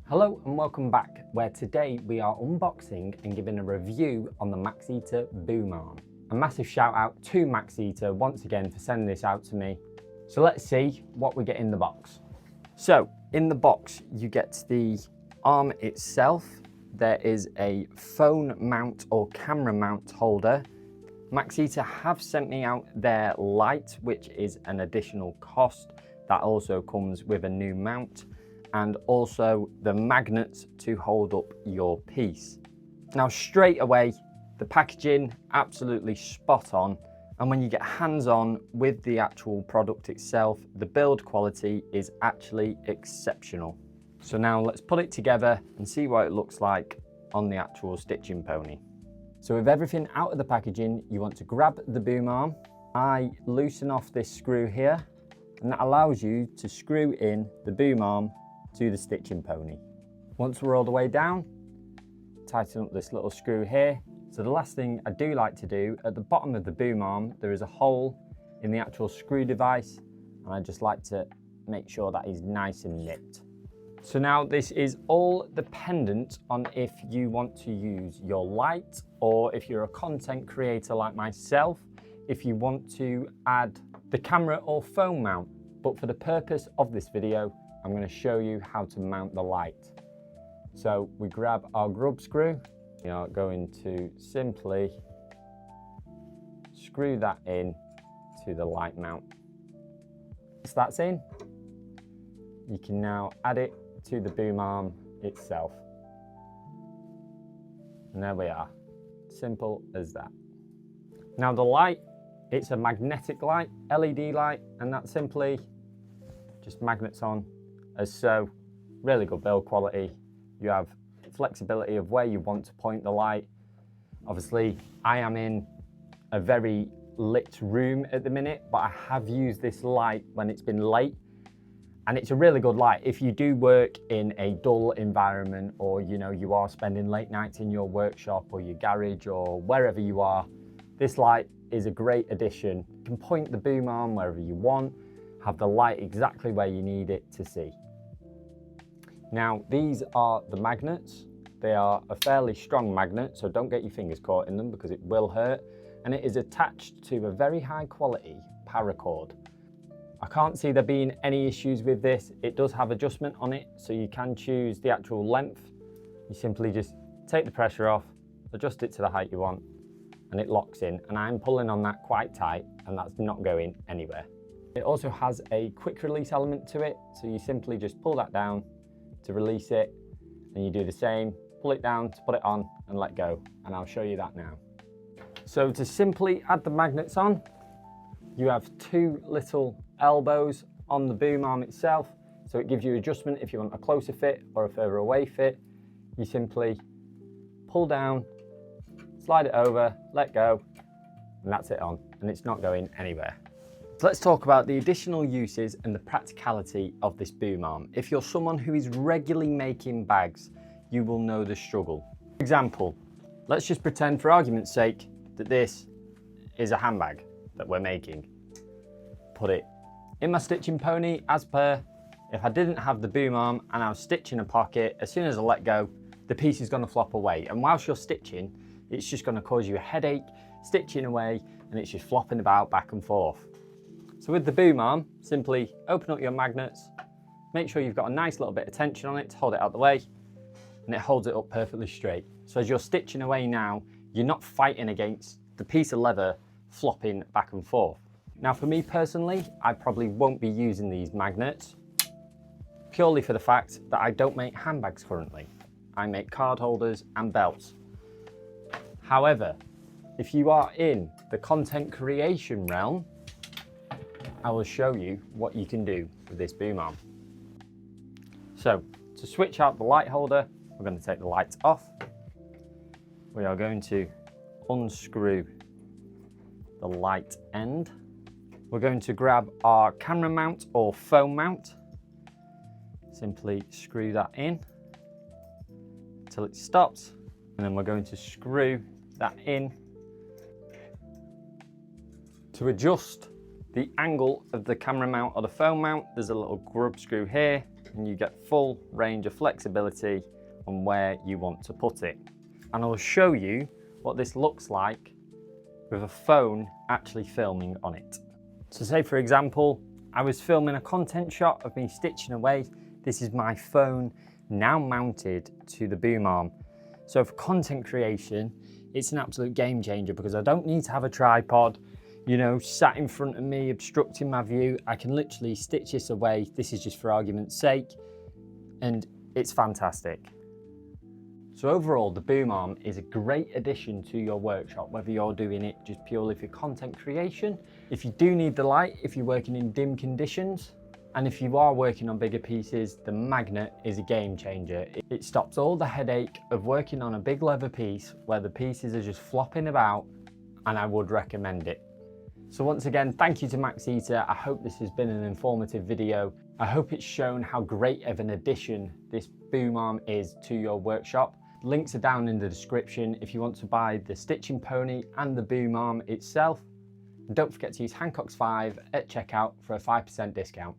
Hello and welcome back, where today we are unboxing and giving a review on the Maxita Boom Arm. A massive shout out to Maxita once again for sending this out to me. So let's see what we get in the box. So in the box you get the arm itself. There is a phone mount or camera mount holder. Maxita have sent me out their light, which is an additional cost. That also comes with a new mount, and also the magnets to hold up your piece. Now straight away, the packaging absolutely spot on, and when you get hands-on with the actual product itself, the build quality is actually exceptional. So now let's put it together and see what it looks like on the actual stitching pony. So with everything out of the packaging, you want to grab the boom arm. I loosen off this screw here, and that allows you to screw in the boom arm to the stitching pony. Once we're all the way down, tighten up this little screw here. So the last thing I do like to do, at the bottom of the boom arm, there is a hole in the actual screw device, and I just like to make sure that is nice and nipped. So now this is all dependent on if you want to use your light, or if you're a content creator like myself, if you want to add the camera or phone mount. But for the purpose of this video, I'm going to show you how to mount the light. So we grab our grub screw. You are going to simply screw that in to the light mount. Once that's in, you can now add it to the boom arm itself. And there we are. Simple as that. Now the light, it's a magnetic light, LED light, and that simply just magnets on as so. Really good build quality. You have flexibility of where you want to point the light. Obviously, I am in a very lit room at the minute, but I have used this light when it's been late, and it's a really good light. If you do work in a dull environment, or you are spending late nights in your workshop or your garage or wherever you are, this light is a great addition. You can point the boom arm wherever you want, have the light exactly where you need it to see. Now these are the magnets. They are a fairly strong magnet, so don't get your fingers caught in them because it will hurt. And it is attached to a very high quality paracord. I can't see there being any issues with this. It does have adjustment on it, so you can choose the actual length. You simply just take the pressure off, adjust it to the height you want, and it locks in. And I'm pulling on that quite tight, and that's not going anywhere. It also has a quick release element to it, so you simply just pull that down to release it, and you do the same, pull it down to put it on and let go, and I'll show you that now. So to simply add the magnets on, you have two little elbows on the boom arm itself, so it gives you adjustment if you want a closer fit or a further away fit. You simply pull down, slide it over, let go, and that's it on, and it's not going anywhere. So let's talk about the additional uses and the practicality of this boom arm. If you're someone who is regularly making bags, you will know the struggle. For example, let's just pretend for argument's sake that this is a handbag that we're making. Put it in my stitching pony as per. If I didn't have the boom arm and I was stitching a pocket, as soon as I let go, the piece is going to flop away. And whilst you're stitching, it's just going to cause you a headache, stitching away, and it's just flopping about back and forth. So with the boom arm, simply open up your magnets, make sure you've got a nice little bit of tension on it to hold it out of the way, and it holds it up perfectly straight. So as you're stitching away now, you're not fighting against the piece of leather flopping back and forth. Now for me personally, I probably won't be using these magnets, purely for the fact that I don't make handbags currently. I make card holders and belts. However, if you are in the content creation realm, I will show you what you can do with this boom arm. So to switch out the light holder, we're going to take the lights off. We are going to unscrew the light end. We're going to grab our camera mount or phone mount. Simply screw that in until it stops, and then we're going to screw that in. To adjust the angle of the camera mount or the phone mount, there's a little grub screw here. and you get full range of flexibility on where you want to put it. And I'll show you what this looks like with a phone actually filming on it. So say for example, I was filming a content shot of me stitching away. This is my phone now mounted to the boom arm. So for content creation, it's an absolute game changer because I don't need to have a tripod, you know, sat in front of me, obstructing my view. I can literally stitch this away. This is just for argument's sake, and it's fantastic. So overall, the boom arm is a great addition to your workshop, whether you're doing it just purely for content creation, if you do need the light, if you're working in dim conditions, and if you are working on bigger pieces, the magnet is a game changer. It stops all the headache of working on a big leather piece where the pieces are just flopping about, and I would recommend it. So once again, thank you to Maxita. I hope this has been an informative video. I hope it's shown how great of an addition this boom arm is to your workshop. Links are down in the description if you want to buy the stitching pony and the boom arm itself. And don't forget to use Hancox 5 at checkout for a 5% discount.